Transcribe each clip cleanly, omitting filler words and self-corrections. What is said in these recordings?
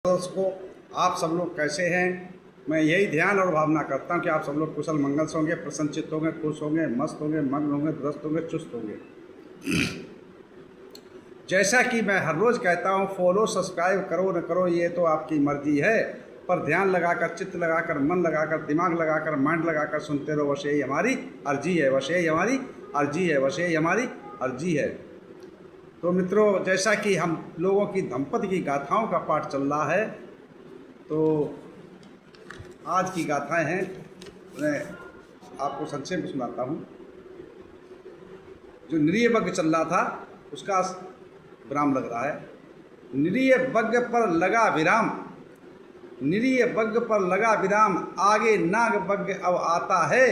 दोस्तों, आप सब लोग कैसे हैं। मैं यही ध्यान और भावना करता हूं कि आप सब लोग कुशल मंगल से होंगे, प्रसन्नचित्त होंगे, खुश होंगे, मस्त होंगे, मग्न होंगे, दुरुस्त होंगे, चुस्त होंगे। जैसा कि मैं हर रोज़ कहता हूं, फॉलो सब्सक्राइब करो न करो ये तो आपकी मर्जी है, पर ध्यान लगाकर, चित्त लगाकर, मन लगाकर, दिमाग लगाकर, माइंड लगाकर सुनते रहो। बस यही हमारी अर्जी है, बस यही हमारी अर्जी है, बस यही हमारी अर्जी है। तो मित्रों, जैसा कि हम लोगों की दंपति की गाथाओं का पाठ चल रहा है, तो आज की गाथाएं हैं, मैं आपको संक्षेप में सुनाता हूँ। जो निरीय यज्ञ चल रहा था उसका विराम लग रहा है। निरीय यज्ञ पर लगा विराम, निरीय यज्ञ पर लगा विराम, आगे नाग यज्ञ अब आता है।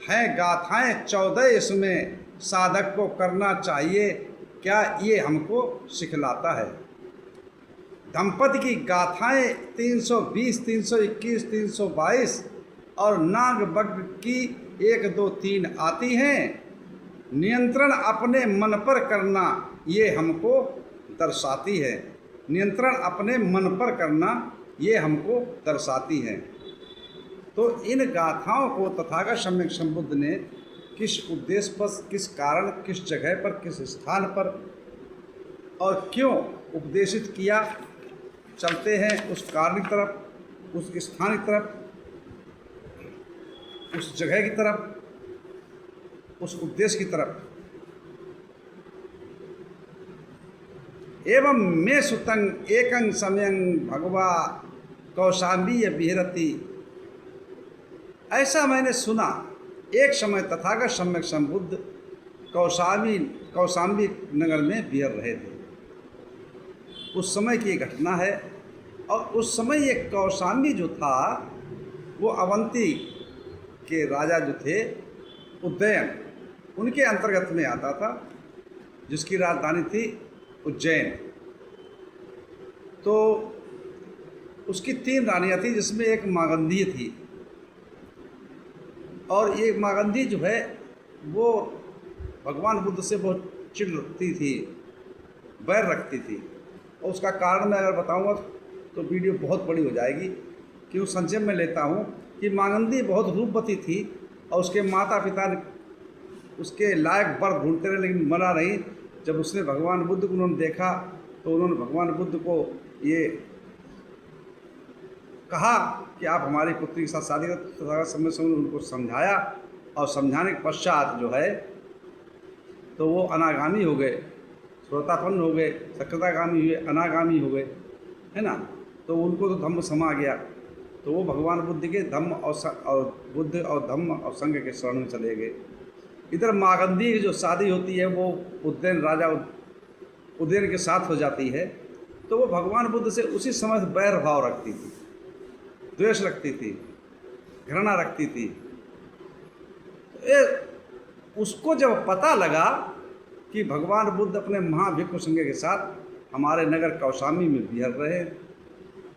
हैं गाथाएं 14 इसमें, साधक को करना चाहिए क्या ये हमको सिखलाता है। दंपति की गाथाएं 320, 321, 322 और नाग यज्ञ की 1, 2, 3 आती हैं। नियंत्रण अपने मन पर करना ये हमको दर्शाती है, नियंत्रण अपने मन पर करना ये हमको दर्शाती है। तो इन गाथाओं को तथागत सम्यक संबुद्ध ने किस उद्देश्य पर, किस कारण, किस जगह पर, किस स्थान पर और क्यों उपदेशित किया, चलते हैं उस कारण की तरफ, उस स्थान की तरफ, उस जगह की तरफ, उस उद्देश्य की तरफ। एवं मे सुतंग एकं समयं भगवा कौशाम्बी विहरति। ऐसा मैंने सुना, एक समय तथागत सम्यक संबुद्ध कौशाम्बी नगर में विहर रहे थे। उस समय की घटना है। और उस समय ये कौशाम्बी जो था वो अवंती के राजा जो थे उज्जैन, उनके अंतर्गत में आता था, जिसकी राजधानी थी उज्जैन। तो उसकी 3 रानियाँ थी, जिसमें एक मागंधी थी। और ये मागंधी जो है वो भगवान बुद्ध से बहुत चिढ़ रखती थी, बैर रखती थी। और उसका कारण मैं अगर बताऊंगा तो वीडियो बहुत बड़ी हो जाएगी, कि उस संक्षेप में लेता हूँ कि मागंधी बहुत रूपवती थी और उसके माता पिता उसके लायक वर ढूंढते रहे, लेकिन मना नहीं। जब उसने भगवान बुद्ध को उन्होंने देखा तो उन्होंने भगवान बुद्ध को ये कहा कि आप हमारी पुत्री के साथ शादी कर। तथागत समय से उनको समझाया और समझाने के पश्चात जो है तो वो अनागामी हो गए, श्रोतापन्न हो गए, सकृतागामी हुए, अनागामी हो गए, है ना। तो उनको तो धम्म समा गया, तो वो भगवान बुद्ध के धम्म और बुद्ध और धम्म और संघ के शरण में चले गए। इधर मागंधी की जो शादी होती है वो उज्जैन राजा उज्जैन के साथ हो जाती है। तो वो भगवान बुद्ध से उसी समय बैर भाव रखती थी, द्वेष रखती थी, घृणा रखती थी। उसको जब पता लगा कि भगवान बुद्ध अपने महाभिक्षु संघ के साथ हमारे नगर कौशाम्बी में विहर रहे,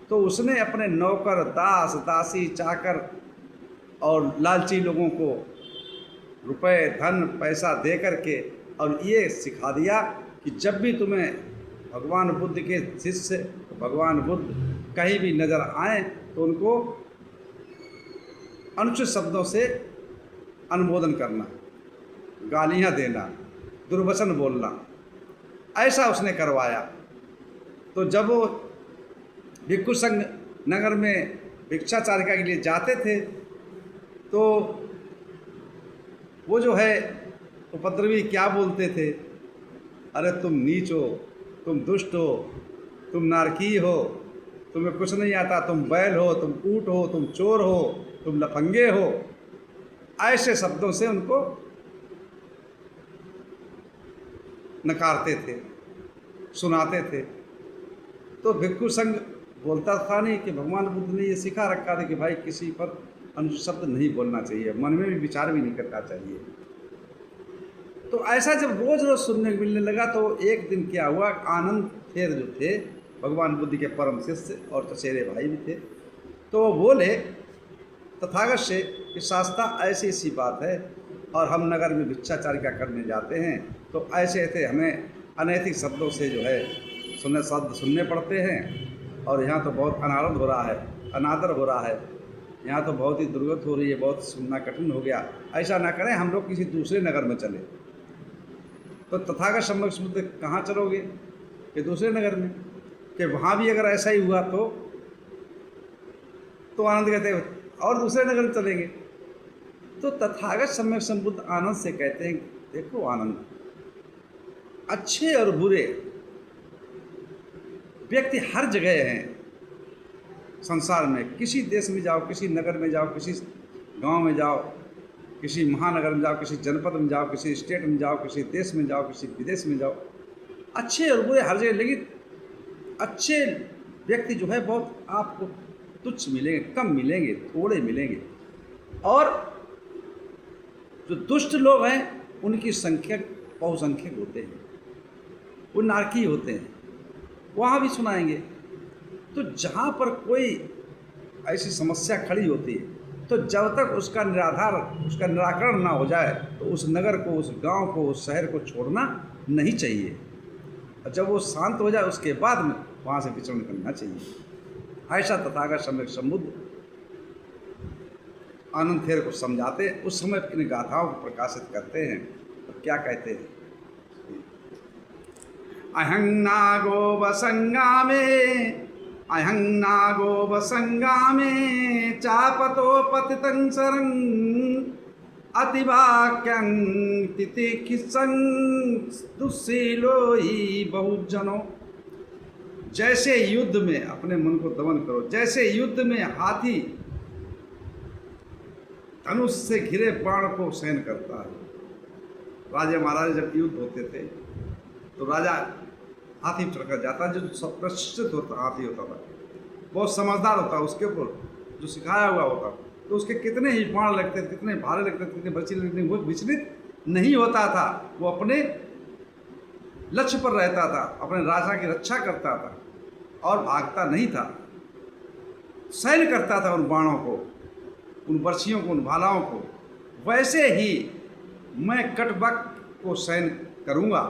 तो उसने अपने नौकर, दास, दासी, चाकर और लालची लोगों को रुपए, धन, पैसा दे करके और ये सिखा दिया कि जब भी तुम्हें भगवान बुद्ध के शिष्य, भगवान बुद्ध कहीं भी नज़र आए तो उनको अनुचित शब्दों से अनुमोदन करना, गालियाँ देना, दुर्वचन बोलना, ऐसा उसने करवाया। तो जब वो भिक्षु संघ नगर में भिक्षाचारिका के लिए जाते थे तो वो जो है उपद्रवी क्या बोलते थे, अरे तुम नीच हो, तुम दुष्ट हो, तुम नारकी हो, तुम्हें कुछ नहीं आता, तुम बैल हो, तुम ऊँट हो, तुम चोर हो, तुम लफंगे हो। ऐसे शब्दों से उनको नकारते थे, सुनाते थे। तो भिक्षु संघ बोलता था नहीं कि भगवान बुद्ध ने ये सिखा रखा था कि भाई किसी पर अनुचित शब्द नहीं बोलना चाहिए, मन में भी विचार भी नहीं करना चाहिए। तो ऐसा जब रोज़ रोज़ सुनने को मिलने लगा तो एक दिन क्या हुआ, आनंद खेर जो थे भगवान बुद्ध के परम शिष्य और चचेरे भाई भी थे, तो वो बोले तथागत से कि शास्त्रा ऐसी ऐसी बात है और हम नगर में भिक्षाचारिका करने जाते हैं तो ऐसे ऐसे हमें अनैतिक शब्दों से जो है शब्द सुनने पड़ते हैं। और यहाँ तो बहुत अनादर हो रहा है, अनादर हो रहा है, यहाँ तो बहुत ही दुर्गत हो रही है, बहुत सुनना कठिन हो गया। ऐसा ना करें, हम लोग किसी दूसरे नगर में चले। तो तथागत सम्यक समुद्र कहाँ चलोगे? कि दूसरे नगर में, कि वहाँ भी अगर ऐसा ही हुआ तो आनंद कहते हैं और दूसरे नगर में चलेंगे। तो तथागत सम्यक संबुद्ध आनंद से कहते हैं, देखो आनंद, अच्छे और बुरे व्यक्ति हर जगह हैं संसार में। किसी देश में जाओ, किसी नगर में जाओ, किसी गांव में जाओ, किसी महानगर में जाओ, किसी जनपद में जाओ, किसी स्टेट में जाओ, किसी देश में जाओ, किसी विदेश में जाओ, अच्छे और बुरे हर जगह। लेकिन अच्छे व्यक्ति जो है बहुत आपको तुच्छ मिलेंगे, कम मिलेंगे, थोड़े मिलेंगे। और जो दुष्ट लोग हैं उनकी संख्या बहुसंख्यक होते हैं, वो नारकी होते हैं, वहाँ भी सुनाएंगे। तो जहाँ पर कोई ऐसी समस्या खड़ी होती है, तो जब तक उसका निराकरण ना हो जाए, तो उस नगर को, उस गांव को, उस शहर को छोड़ना नहीं चाहिए। और जब वो शांत हो जाए उसके बाद में वहाँ से विचरण करना चाहिए। ऐसा तथागत सम्यक संबुद्ध आनंद थेर को समझाते, उस समय इन गाथाओं को प्रकाशित करते हैं। तो क्या कहते हैं? अहं नागो वसंगामे, अहं नागो वसंगामे चापतो पतितं शरं अतिवाक्यं तितिक्षं दुस्सीलो ही बहुजनों। जैसे युद्ध में अपने मन को दमन करो, जैसे युद्ध में हाथी धनुष से घिरे बाण को सहन करता है। राजा महाराज जब युद्ध होते थे तो राजा हाथी पर चढ़कर जाता, जो सब प्रशिक्षित होता हाथी होता था, बहुत समझदार होता, उसके ऊपर जो सिखाया हुआ होता, तो उसके कितने ही बाण लगते थे, कितने भारे लगते थे, कितने बर्छी लगते थे, वो विचलित नहीं होता था। वो अपने लक्ष्य पर रहता था, अपने राजा की रक्षा करता था और भागता नहीं था, सहन करता था उन बाणों को, उन बर्छियों को, उन भालाओं को। वैसे ही मैं कटबक को सहन करूँगा।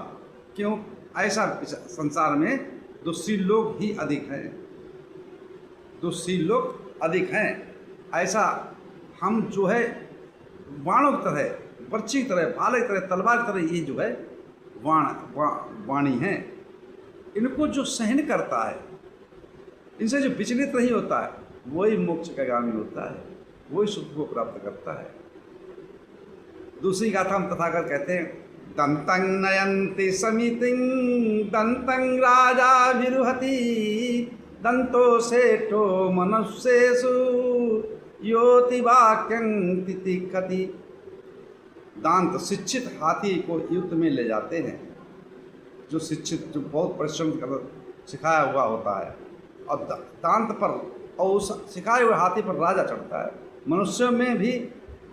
क्यों? ऐसा संसार में दुष्शील लोग ही अधिक हैं, दुष्शील लोग अधिक हैं। ऐसा हम जो है बाणों की तरह, बर्छी की तरह, भाले की तरह, तलवार की तरह, ये जो है वाणी हैं, इनको जो सहन करता है, इनसे जो विचलित नहीं होता है, वही मोक्ष का गामी होता है, वही सुख को प्राप्त करता है। दूसरी गाथा हम तथागत कहते हैं, दंतं नयन्ति समितिं दंतं राजा विरुहति दंतो सेठो मनुष्येषु योति वाक्यं तितिक्षति। दांत शिक्षित हाथी को युद्ध में ले जाते हैं, जो शिक्षित, जो बहुत परिश्रम कर सिखाया हुआ होता है, और दांत पर, और उस सिखाए हुए हाथी पर राजा चढ़ता है। मनुष्यों में भी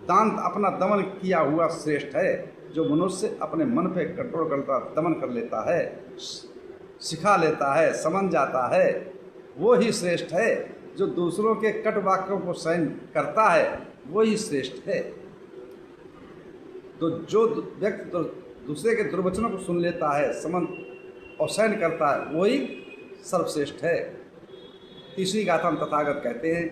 दांत अपना दमन किया हुआ श्रेष्ठ है। जो मनुष्य अपने मन पे कंट्रोल करता, दमन कर लेता है, सिखा लेता है, समझ जाता है, वो ही श्रेष्ठ है। जो दूसरों के कट वाक्यों को सहन करता है, वो ही श्रेष्ठ है। तो जो व्यक्ति तो दूसरे के दुर्वचनों को सुन लेता है, समझ और सहन करता है, वही सर्वश्रेष्ठ है। तीसरी गाथा में तथागत कहते हैं,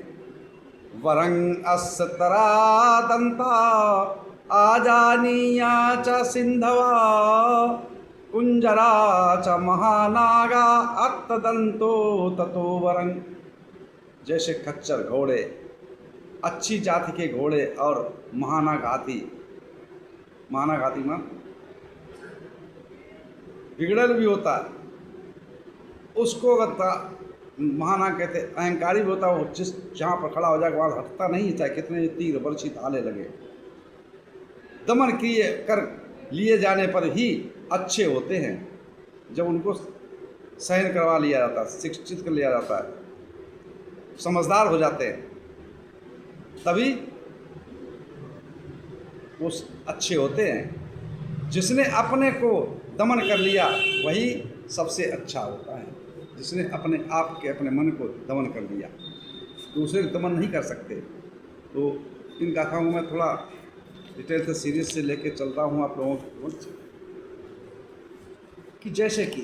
वरं अस्तरा दंता आजानीया च सिंधवा कुंजरा च महानागा अत्तदंतो ततो वरं। जैसे खच्चर घोड़े, अच्छी जाति के घोड़े और महानाग हाथी, महानाग हाथी में बिगड़ल भी होता है, उसको महानाग कहते, अहंकारी भी होता है। वो जिस जहाँ पर खड़ा हो जाएगा वहाँ हटता नहीं, चाहे कितने तीर बर्छी ताले लगे। दमन किए कर लिए जाने पर ही अच्छे होते हैं। जब उनको सहन करवा लिया जाता है, शिक्षित कर लिया जाता है, समझदार हो जाते हैं, तभी वो अच्छे होते हैं। जिसने अपने को दमन कर लिया वही सबसे अच्छा होता है। जिसने अपने आप के, अपने मन को दमन कर लिया, दूसरे को दमन नहीं कर सकते। तो इन गाथाओं में मैं थोड़ा डिटेल से सीरीज से लेके चलता हूँ आप लोगों को, कि जैसे कि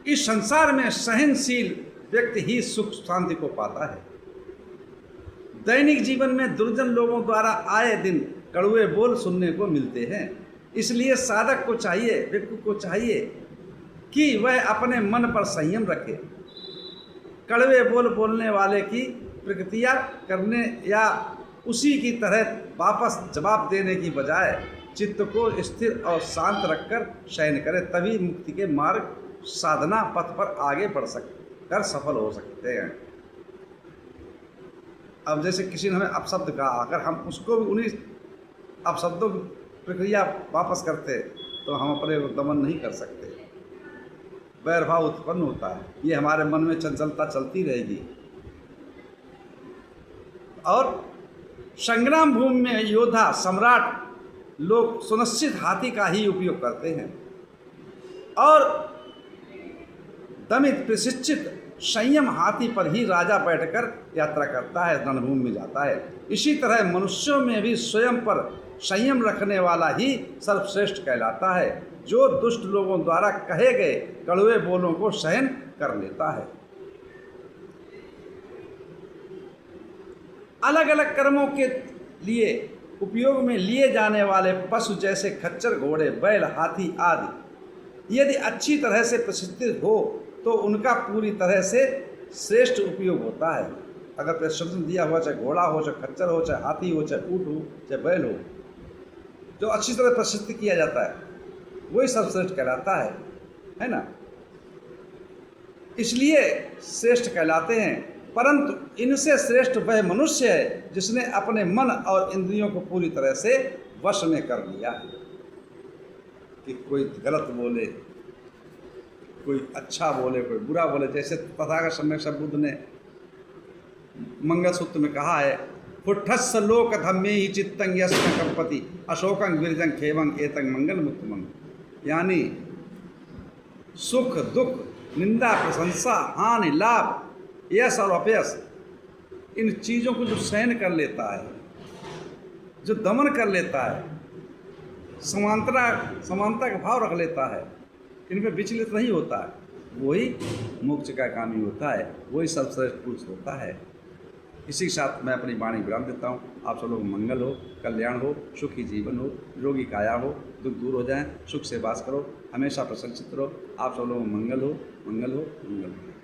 इस संसार में सहनशील व्यक्ति ही सुख शांति को पाता है। दैनिक जीवन में दुर्जन लोगों द्वारा आए दिन कड़वे बोल सुनने को मिलते हैं। इसलिए साधक को चाहिए, व्यक्ति को चाहिए कि वह अपने मन पर संयम रखे। कड़वे बोल बोलने वाले की प्रतिक्रिया करने या उसी की तरह वापस जवाब देने की बजाय चित्त को स्थिर और शांत रखकर शयन करे, तभी मुक्ति के मार्ग साधना पथ पर आगे बढ़ कर सफल हो सकते हैं। अब जैसे किसी ने हमें अपशब्द कहा, अगर हम उसको भी उन्हीं अपशब्दों की प्रक्रिया वापस करते तो हम अपने दमन नहीं कर सकते, वैर भाव उत्पन्न होता है, ये हमारे मन में चंचलता चलती रहेगी। और संग्राम भूमि में योद्धा सम्राट लोग सुनिश्चित हाथी का ही उपयोग करते हैं और दमित प्रशिक्षित संयम हाथी पर ही राजा बैठकर यात्रा करता है, रणभूमि में जाता है। इसी तरह मनुष्यों में भी स्वयं पर संयम रखने वाला ही सर्वश्रेष्ठ कहलाता है, जो दुष्ट लोगों द्वारा कहे गए कड़वे बोलों को सहन कर लेता है। अलग अलग कर्मों के लिए उपयोग में लिए जाने वाले पशु जैसे खच्चर, घोड़े, बैल, हाथी आदि यदि अच्छी तरह से प्रशिक्षित हो तो उनका पूरी तरह से श्रेष्ठ उपयोग होता है। अगर प्रशिक्षण दिया हुआ, चाहे घोड़ा हो, चाहे खच्चर हो, चाहे हाथी हो, चाहे ऊँट हो, चाहे बैल हो, जो अच्छी तरह प्रशिक्षित किया जाता है वही सर्वश्रेष्ठ कहलाता है ना। इसलिए श्रेष्ठ कहलाते हैं। परंतु इनसे श्रेष्ठ वह मनुष्य है जिसने अपने मन और इंद्रियों को पूरी तरह से वश में कर लिया है कि कोई गलत बोले, कोई अच्छा बोले, कोई बुरा बोले। जैसे तथागत सम्यक संबुद्ध ने मंगलसूत्र में कहा है, फुट्ठस्स लोक धम्मे ही चित्तं यस्न कंपति अशोकं गिरिजं खेवं एतं मंगल मुक्तमं। यानी सुख दुख, निंदा प्रशंसा, हानि लाभ, यश और अपयश, इन चीज़ों को जो सहन कर लेता है, जो दमन कर लेता है, समानता का भाव रख लेता है, इनमें विचलित नहीं होता है, वही मोक्ष का कामी होता है, वही सर्वश्रेष्ठ पुरुष होता है। इसी के साथ मैं अपनी वाणी विराम देता हूँ। आप सब लोग मंगल हो, कल्याण हो, सुखी जीवन हो, निरोगी काया हो, दुख दूर हो जाए, सुख से वास करो, हमेशा प्रसन्नचित्त रहो। आप सब लोग मंगल हो, मंगल हो, मंगल हो।